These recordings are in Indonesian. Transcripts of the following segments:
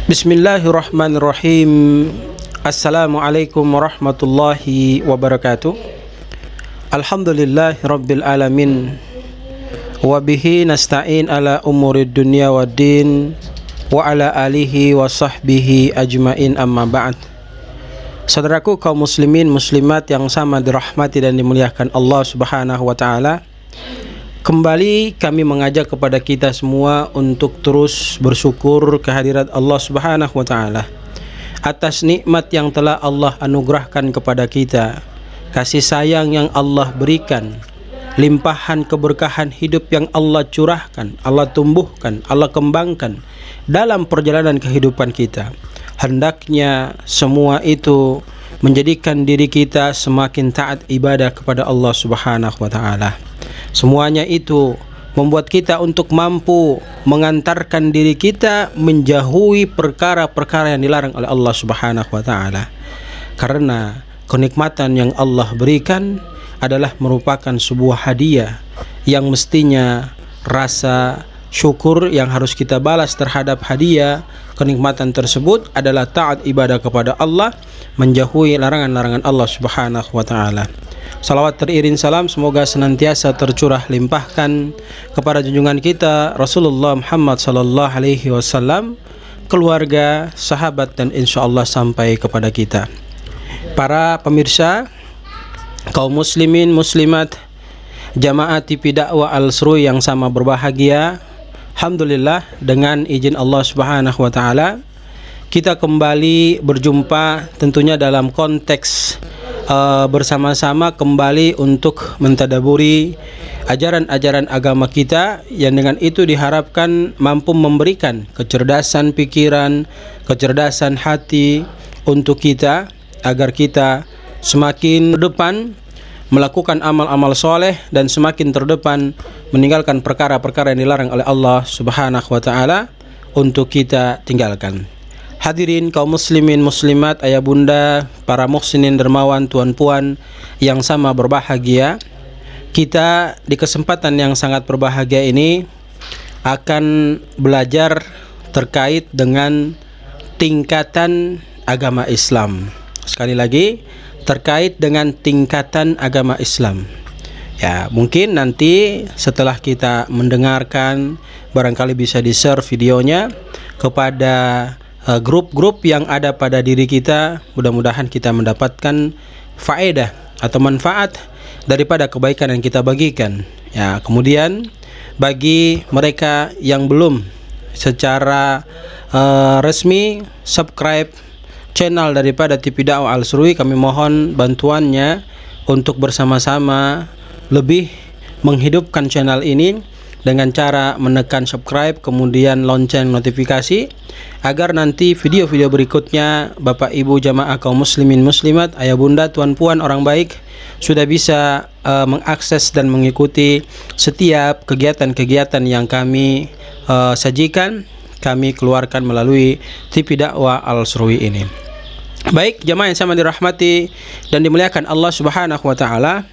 Bismillahirrahmanirrahim. Assalamualaikum warahmatullahi wabarakatuh. Alhamdulillahi rabbil alamin. Wabihi nasta'in ala umurid dunya waddin. Wa ala alihi wa sahbihi ajmain, amma ba'd. Saudaraku kaum muslimin muslimat yang sama dirahmati dan dimuliakan Allah subhanahu wa ta'ala, kembali kami mengajak kepada kita semua untuk terus bersyukur kehadirat Allah Subhanahu wa taala atas nikmat yang telah Allah anugerahkan kepada kita, kasih sayang yang Allah berikan, limpahan keberkahan hidup yang Allah curahkan, Allah tumbuhkan, Allah kembangkan dalam perjalanan kehidupan kita. Hendaknya semua itu menjadikan diri kita semakin taat ibadah kepada Allah Subhanahu wa taala. Semuanya itu membuat kita untuk mampu mengantarkan diri kita menjauhi perkara-perkara yang dilarang oleh Allah Subhanahu wa taala. Karena kenikmatan yang Allah berikan adalah merupakan sebuah hadiah yang mestinya rasa syukur yang harus kita balas terhadap hadiah kenikmatan tersebut adalah taat ibadah kepada Allah, menjauhi larangan-larangan Allah Subhanahu wa taala. Salawat teriring salam semoga senantiasa tercurah limpahkan kepada junjungan kita Rasulullah Muhammad sallallahu alaihi wasallam, keluarga, sahabat, dan insyaallah sampai kepada kita. Para pemirsa, kaum muslimin muslimat, jamaah TV dakwah Al-Sru'i yang sama berbahagia, alhamdulillah dengan izin Allah Subhanahu wa taala kita kembali berjumpa tentunya dalam konteks bersama-sama kembali untuk mentadaburi ajaran-ajaran agama kita, yang dengan itu diharapkan mampu memberikan kecerdasan pikiran, kecerdasan hati untuk kita agar kita semakin terdepan melakukan amal-amal soleh dan semakin terdepan meninggalkan perkara-perkara yang dilarang oleh Allah Subhanahu wa taala untuk kita tinggalkan. Hadirin kaum muslimin muslimat, ayah bunda, para muhsinin dermawan, tuan-puan yang sama berbahagia, kita di kesempatan yang sangat berbahagia ini akan belajar terkait dengan tingkatan agama Islam. Sekali lagi, terkait dengan tingkatan agama Islam. Ya, mungkin nanti setelah kita mendengarkan barangkali bisa di-share videonya kepada grup-grup yang ada pada diri kita. Mudah-mudahan kita mendapatkan faedah atau manfaat daripada kebaikan yang kita bagikan. Ya, kemudian bagi mereka yang belum secara resmi subscribe channel daripada TV dakwah Al-Sru'i, kami mohon bantuannya untuk bersama-sama lebih menghidupkan channel ini dengan cara menekan subscribe, kemudian lonceng notifikasi, agar nanti video-video berikutnya Bapak Ibu jamaah kaum muslimin muslimat, ayah bunda, tuan puan orang baik sudah bisa mengakses dan mengikuti setiap kegiatan-kegiatan yang kami sajikan, kami keluarkan melalui TV dakwah Al-Sru'i ini. Baik, jamaah yang sama dirahmati dan dimuliakan Allah Subhanahu wa taala,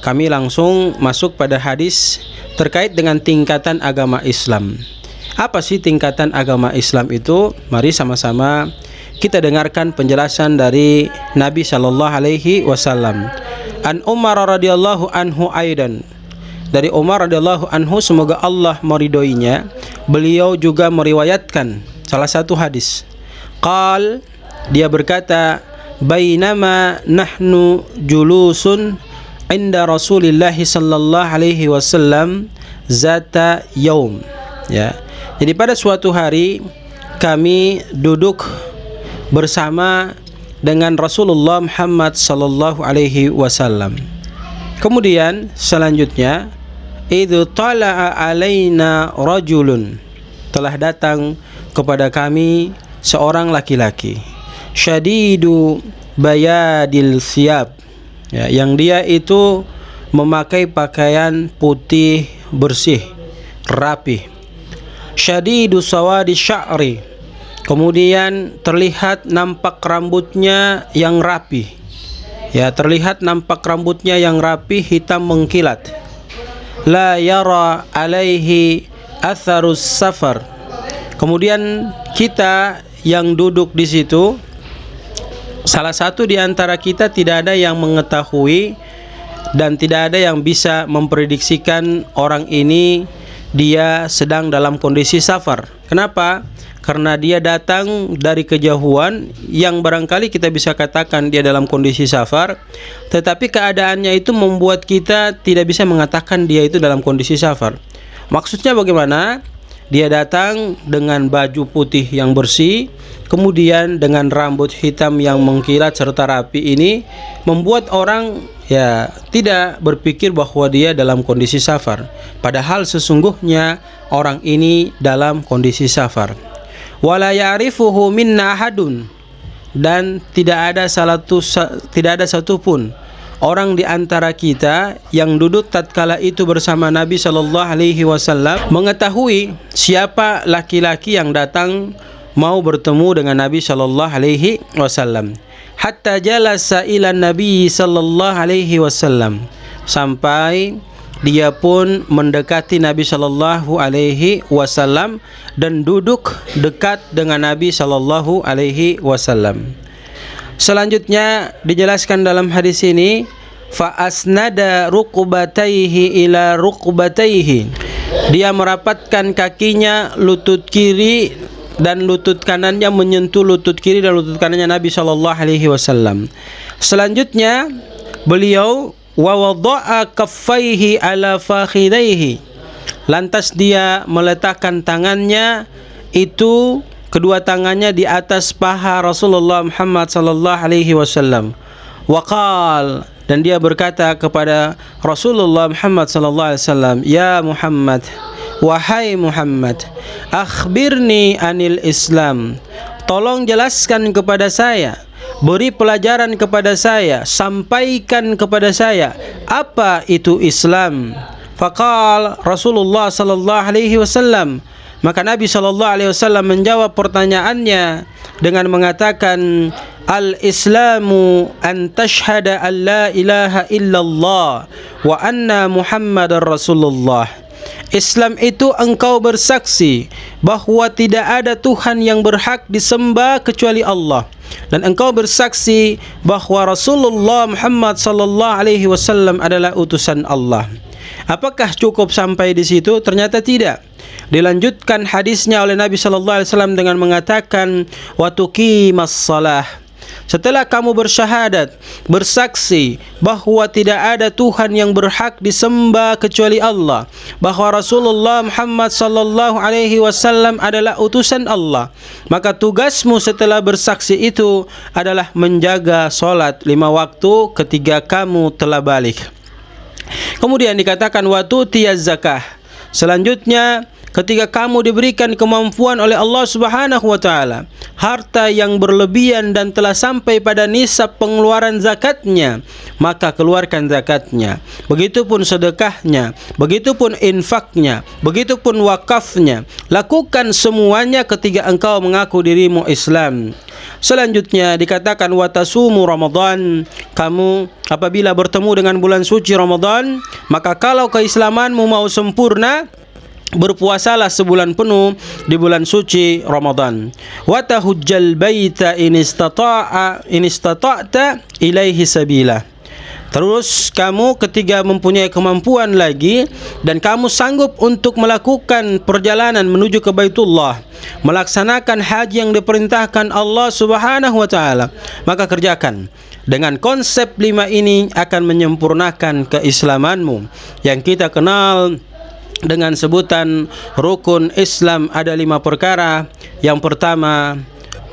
kami langsung masuk pada hadis terkait dengan tingkatan agama Islam. Apa sih tingkatan agama Islam itu? Mari sama-sama kita dengarkan penjelasan dari Nabi sallallahu alaihi wasallam. An Umar radhiyallahu anhu aidan. Dari Umar radhiyallahu anhu, semoga Allah meridhoinya, beliau juga meriwayatkan salah satu hadis. Qal, dia berkata, bainama nahnu julusun inda Rasulillah sallallahu alaihi wasallam zata yaum. Ya. Jadi pada suatu hari kami duduk bersama dengan Rasulullah Muhammad sallallahu alaihi wasallam. Kemudian selanjutnya, idzu tala'a alaina rajulun, telah datang kepada kami seorang laki-laki, syadidu bayadil siyab, ya, yang dia itu memakai pakaian putih bersih, rapi. Syadidu sawadi sya'ri, kemudian terlihat nampak rambutnya yang rapi. Ya, terlihat nampak rambutnya yang rapi, hitam mengkilat. La yara alaihi atharus safar, Kemudian kita yang duduk di situ, salah satu di antara kita tidak ada yang mengetahui dan tidak ada yang bisa memprediksikan orang ini dia sedang dalam kondisi safar. Kenapa? Karena dia datang dari kejauhan yang barangkali kita bisa katakan dia dalam kondisi safar, tetapi keadaannya itu membuat kita tidak bisa mengatakan dia itu dalam kondisi safar. Maksudnya bagaimana? Dia datang dengan baju putih yang bersih, kemudian dengan rambut hitam yang mengkilat serta rapi, ini membuat orang tidak berpikir bahwa dia dalam kondisi safar. Padahal sesungguhnya orang ini dalam kondisi safar. Wala ya'rifuhu minna ahadun, dan tidak ada satupun orang di antara kita yang duduk tatkala itu bersama Nabi sallallahu alaihi wasallam mengetahui siapa laki-laki yang datang mau bertemu dengan Nabi sallallahu alaihi wasallam. Hatta jalasa ila Nabi sallallahu alaihi wasallam, sampai dia pun mendekati Nabi sallallahu alaihi wasallam dan duduk dekat dengan Nabi sallallahu alaihi wasallam. Selanjutnya dijelaskan dalam hadis ini, fa asnada rukbatayhi ila rukbatayhi. Dia merapatkan kakinya lutut kiri dan lutut kanannya menyentuh lutut kiri dan lutut kanannya Nabi sallallahu alaihi wasallam. Selanjutnya beliau wa wada'a kaffaihi ala fakhidaihi. Lantas dia meletakkan tangannya itu, kedua tangannya di atas paha Rasulullah Muhammad sallallahu alaihi wasallam. Waqal, dan dia berkata kepada Rasulullah Muhammad sallallahu alaihi wasallam, ya Muhammad, wahai Muhammad, akhbirni anil Islam. Tolong jelaskan kepada saya, beri pelajaran kepada saya, sampaikan kepada saya apa itu Islam. Faqal Rasulullah sallallahu alaihi wasallam, maka Nabi sallallahu alaihi wasallam menjawab pertanyaannya dengan mengatakan, al-Islamu an tashhada an la ilaha illallah wa anna Muhammadar Rasulullah. Islam itu engkau bersaksi bahwa tidak ada Tuhan yang berhak disembah kecuali Allah, dan engkau bersaksi bahwa Rasulullah Muhammad sallallahu alaihi wasallam adalah utusan Allah. Apakah cukup sampai di situ? Ternyata tidak. Dilanjutkan hadisnya oleh Nabi sallallahu alaihi wasallam dengan mengatakan, wa tuqimas shalah. Setelah kamu bersyahadat, bersaksi bahwa tidak ada Tuhan yang berhak disembah kecuali Allah, bahwa Rasulullah Muhammad sallallahu alaihi wasallam adalah utusan Allah, maka tugasmu setelah bersaksi itu adalah menjaga salat 5 waktu ketika kamu telah balik. Kemudian dikatakan wa tu'tiyaz zakah. Selanjutnya, ketika kamu diberikan kemampuan oleh Allah Subhanahu wa taala, harta yang berlebihan dan telah sampai pada nisab pengeluaran zakatnya, maka keluarkan zakatnya. Begitupun sedekahnya, begitupun infaknya, begitupun wakafnya. Lakukan semuanya ketika engkau mengaku dirimu Islam. Selanjutnya dikatakan wa tasumu Ramadan. Kamu apabila bertemu dengan bulan suci Ramadan, maka kalau keislamanmu mau sempurna, berpuasalah sebulan penuh di bulan suci Ramadan. Wa tahujjal baita in istata'ta ilaihi sabila. Terus kamu ketika mempunyai kemampuan lagi dan kamu sanggup untuk melakukan perjalanan menuju ke Baitullah, melaksanakan haji yang diperintahkan Allah Subhanahu wa taala, maka kerjakan. Dengan konsep 5 ini akan menyempurnakan keislamanmu yang kita kenal dengan sebutan rukun Islam. Ada 5 perkara. Yang pertama,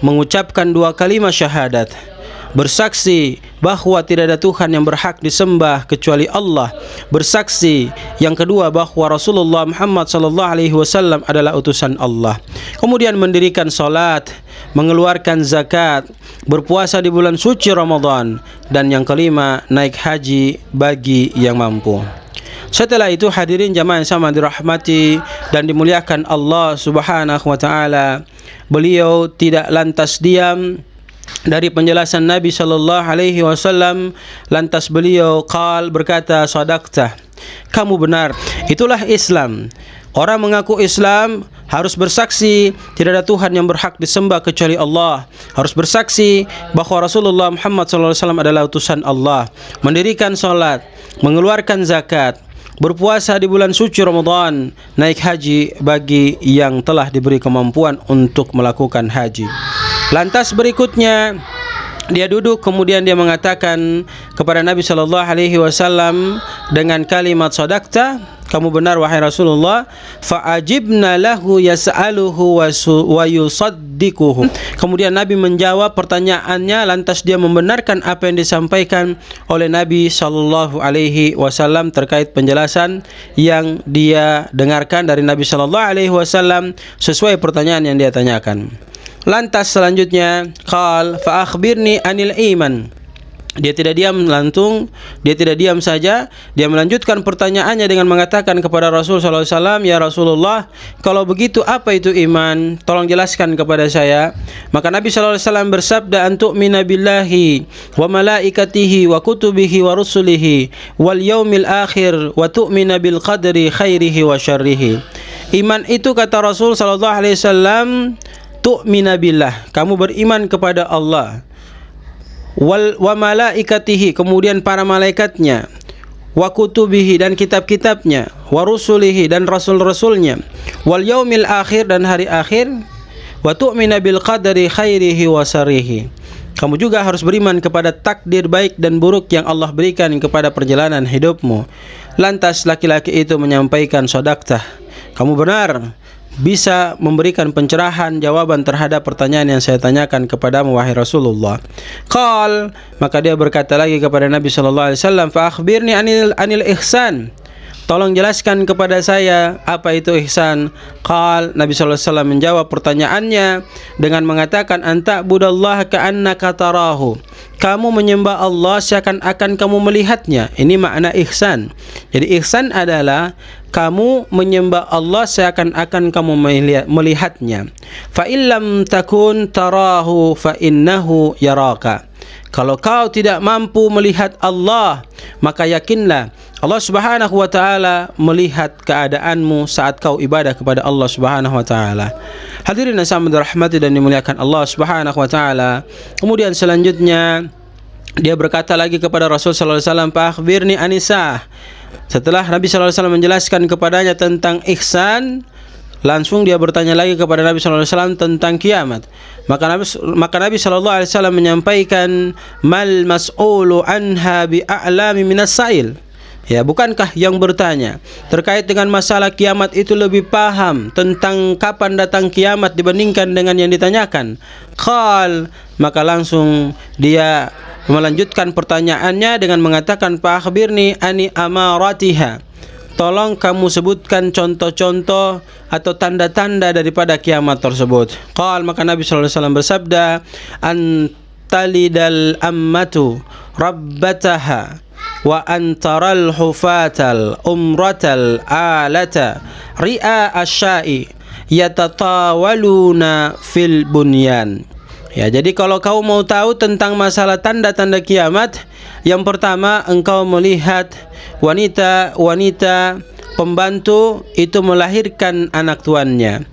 mengucapkan 2 kalimat syahadat, bersaksi bahwa tidak ada Tuhan yang berhak disembah kecuali Allah, bersaksi yang kedua bahwa Rasulullah Muhammad sallallahu alaihi wasallam adalah utusan Allah, kemudian mendirikan salat, mengeluarkan zakat, berpuasa di bulan suci Ramadan, dan yang kelima naik haji bagi yang mampu. Setelah itu hadirin jamaah yang sama dirahmati dan dimuliakan Allah Subhanahu wa taala, beliau tidak lantas diam dari penjelasan Nabi sallallahu alaihi wasallam. Lantas beliau berkata, sadaqta, kamu benar, itulah Islam. Orang mengaku Islam harus bersaksi tidak ada Tuhan yang berhak disembah kecuali Allah, harus bersaksi bahwa Rasulullah Muhammad SAW adalah utusan Allah, mendirikan salat, mengeluarkan zakat, berpuasa di bulan suci Ramadan, naik haji bagi yang telah diberi kemampuan untuk melakukan haji. Lantas berikutnya dia duduk, kemudian dia mengatakan kepada Nabi sallallahu alaihi wasallam dengan kalimat sadaqta, kamu benar wahai Rasulullah. Fa ajibna lahu yas'aluhu wa yusaddiquhu. Kemudian Nabi menjawab pertanyaannya, lantas dia membenarkan apa yang disampaikan oleh Nabi sallallahu alaihi wasallam terkait penjelasan yang dia dengarkan dari Nabi sallallahu alaihi wasallam sesuai pertanyaan yang dia tanyakan. Lantas selanjutnya, qal fa akhbirni anil iman. Dia tidak diam lantung, dia tidak diam saja, dia melanjutkan pertanyaannya dengan mengatakan kepada Rasul sallallahu alaihi wasallam, ya Rasulullah, kalau begitu apa itu iman? Tolong jelaskan kepada saya. Maka Nabi sallallahu alaihi wasallam bersabda, antu'mina billahi wa malaikatihi wa kutubihi wa rusulihi wal yaumil akhir wa tu'mina bil qadri khairihi wa syarrihi. Iman itu, kata Rasul sallallahu alaihi wasallam, tu'mina billah, kamu beriman kepada Allah, wa malaikatihi, kemudian para malaikatnya, wa kutubihi, dan kitab-kitabnya, wa rusulihi, dan rasul-rasulnya, wal yaumil akhir, dan hari akhir, wa tu'mina bil qadri khairihi wa syarrihi. Kamu juga harus beriman kepada takdir baik dan buruk yang Allah berikan kepada perjalanan hidupmu. Lantas laki-laki itu menyampaikan, sadaqtah, kamu benar, bisa memberikan pencerahan jawaban terhadap pertanyaan yang saya tanyakan kepadamu wahai Rasulullah. Qal, maka dia berkata lagi kepada Nabi sallallahu alaihi wasallam, fa akhbirni anil ihsan. Tolong jelaskan kepada saya apa itu ihsan. Qal, Nabi sallallahu alaihi wasallam menjawab pertanyaannya dengan mengatakan, anta budallaha ka'annaka tarahu. Kamu menyembah Allah seakan-akan kamu melihatnya. Ini makna ihsan. Jadi ihsan adalah kamu menyembah Allah seakan-akan kamu melihatnya. Fa illam takun tarahu fa innahu yaraka. Kalau kau tidak mampu melihat Allah, maka yakinlah Allah Subhanahu wa taala melihat keadaanmu saat kau ibadah kepada Allah Subhanahu wa taala. Hadirin yang sama dirahmati dan dimuliakan Allah Subhanahu wa taala. Kemudian selanjutnya dia berkata lagi kepada Rasul sallallahu alaihi wasallam, fa akhbirni anisah. Setelah Nabi sallallahu alaihi wasallam menjelaskan kepadanya tentang ihsan, langsung dia bertanya lagi kepada Nabi sallallahu alaihi wasallam tentang kiamat. Maka Nabi sallallahu alaihi wasallam menyampaikan, mal mas'ulu anha bi a'lami minas sa'il. Ya, bukankah yang bertanya terkait dengan masalah kiamat itu lebih paham tentang kapan datang kiamat dibandingkan dengan yang ditanyakan? Qal, maka langsung dia melanjutkan pertanyaannya dengan mengatakan, fa akhbirni ani amaratiha. Tolong kamu sebutkan contoh-contoh atau tanda-tanda daripada kiamat tersebut. Qal, maka Nabi sallallahu alaihi wasallam bersabda, antalidal ammatu rabbataha wa antaral hufatal umratal alata ri'a asyai yatatawaluna fil bunyan. Ya, jadi kalau kau mau tahu tentang masalah tanda-tanda kiamat, yang pertama engkau melihat wanita pembantu itu melahirkan anak tuannya.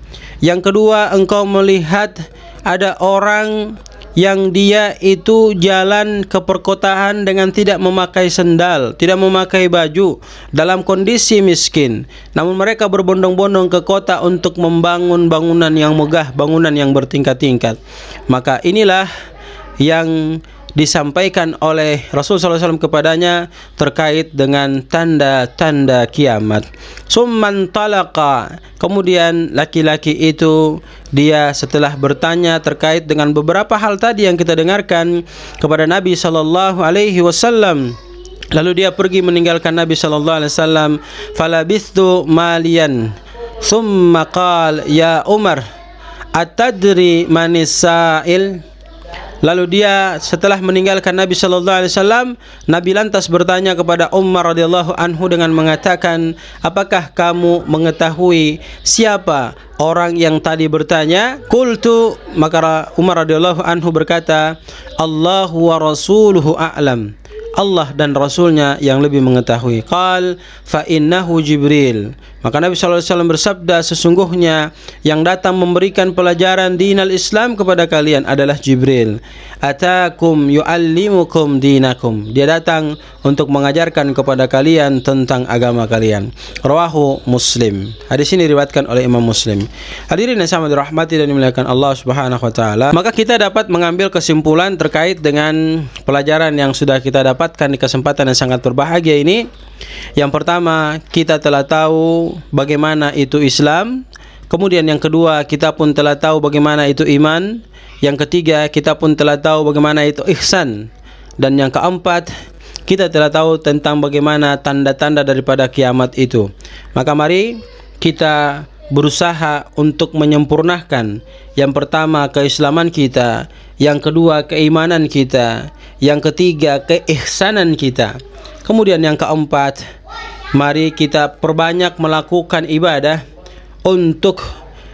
Yang kedua, engkau melihat ada orang yang dia itu jalan ke perkotaan dengan tidak memakai sendal, tidak memakai baju, dalam kondisi miskin. Namun mereka berbondong-bondong ke kota untuk membangun bangunan yang megah, bangunan yang bertingkat-tingkat. Maka inilah yang disampaikan oleh Rasul sallallahu alaihi wasallam kepadanya terkait dengan tanda-tanda kiamat. Summan talaqa, kemudian laki-laki itu dia setelah bertanya terkait dengan beberapa hal tadi yang kita dengarkan kepada Nabi sallallahu alaihi wasallam, lalu dia pergi meninggalkan Nabi sallallahu alaihi wasallam. Falabithtu maliyan summa qala ya Umar atadri manis sa'il. Lalu dia setelah meninggalkan Nabi sallallahu alaihi wasallam, Nabi lantas bertanya kepada Umar radhiyallahu anhu dengan mengatakan, apakah kamu mengetahui siapa orang yang tadi bertanya? Qultu, maka Umar radhiyallahu anhu berkata, Allahu wa rasuluhu a'lam. Allah dan Rasulnya yang lebih mengetahui. Qal fa innahu Jibril. Maka Nabi SAW bersabda, sesungguhnya yang datang memberikan pelajaran dinal Islam kepada kalian adalah Jibril. Atakum yu'allimukum dinakum. Dia datang untuk mengajarkan kepada kalian tentang agama kalian. Rawahu Muslim. Hadis ini diriwayatkan oleh Imam Muslim. Hadirin yang sama dirahmati dan dimuliakan Allah Subhanahu wa taala. Maka kita dapat mengambil kesimpulan terkait dengan pelajaran yang sudah kita dapatkan di kesempatan yang sangat berbahagia ini. Yang pertama, kita telah tahu bagaimana itu Islam. Kemudian yang kedua, kita pun telah tahu bagaimana itu iman. Yang ketiga, kita pun telah tahu bagaimana itu ihsan. Dan yang keempat, kita telah tahu tentang bagaimana tanda-tanda daripada kiamat itu. Maka mari kita berusaha untuk menyempurnakan. Yang pertama, keislaman kita. Yang kedua, keimanan kita. Yang ketiga, keihsanan kita. Kemudian yang keempat, mari kita perbanyak melakukan ibadah untuk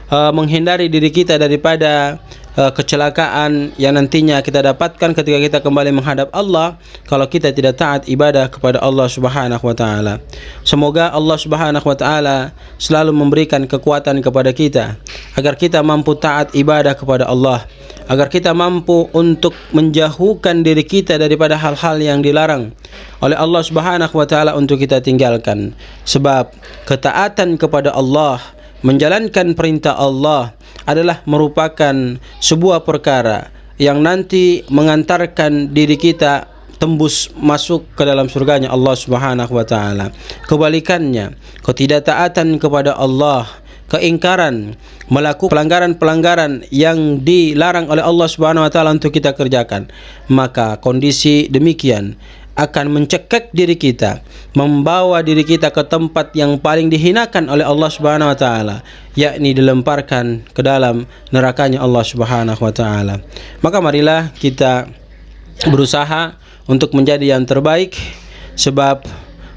menghindari diri kita daripada kecelakaan yang nantinya kita dapatkan ketika kita kembali menghadap Allah kalau kita tidak taat ibadah kepada Allah Subhanahu wa taala. Semoga Allah Subhanahu wa taala selalu memberikan kekuatan kepada kita agar kita mampu taat ibadah kepada Allah, agar kita mampu untuk menjauhkan diri kita daripada hal-hal yang dilarang oleh Allah Subhanahu wa taala untuk kita tinggalkan. Sebab ketaatan kepada Allah, menjalankan perintah Allah adalah merupakan sebuah perkara yang nanti mengantarkan diri kita tembus masuk ke dalam surganya Allah Subhanahu wa taala. Kebalikannya, ketidaktaatan kepada Allah, keingkaran, melakukan pelanggaran-pelanggaran yang dilarang oleh Allah Subhanahu wa taala untuk kita kerjakan, maka kondisi demikian akan mencekik diri kita, membawa diri kita ke tempat yang paling dihinakan oleh Allah Subhanahu wa taala, yakni dilemparkan ke dalam nerakanya Allah Subhanahu wa taala. Maka marilah kita berusaha untuk menjadi yang terbaik, sebab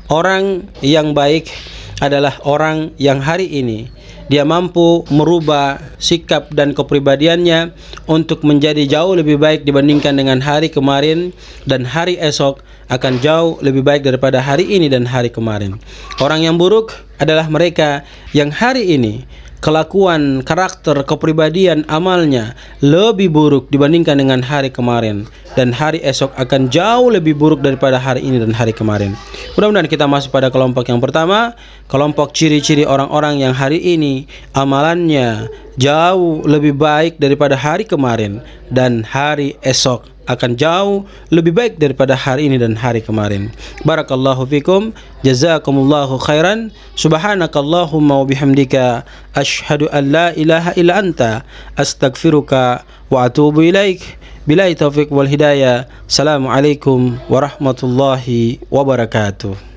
orang yang baik adalah orang yang hari ini dia mampu merubah sikap dan kepribadiannya untuk menjadi jauh lebih baik dibandingkan dengan hari kemarin, dan hari esok akan jauh lebih baik daripada hari ini dan hari kemarin. Orang yang buruk adalah mereka yang hari ini kelakuan, karakter, kepribadian, amalnya lebih buruk dibandingkan dengan hari kemarin, dan hari esok akan jauh lebih buruk daripada hari ini dan hari kemarin. Mudah-mudahan kita masuk pada kelompok yang pertama, kelompok ciri-ciri orang-orang yang hari ini amalannya jauh lebih baik daripada hari kemarin, dan hari esok akan jauh lebih baik daripada hari ini dan hari kemarin. Barakallahu fikum, jazakumullahu khairan, subhanakallahumma wa bihamdika, asyhadu an la ilaha illa anta, astaghfiruka wa atubu ilaik. Billahi taufiq wal hidayah. Assalamualaikum warahmatullahi wabarakatuh.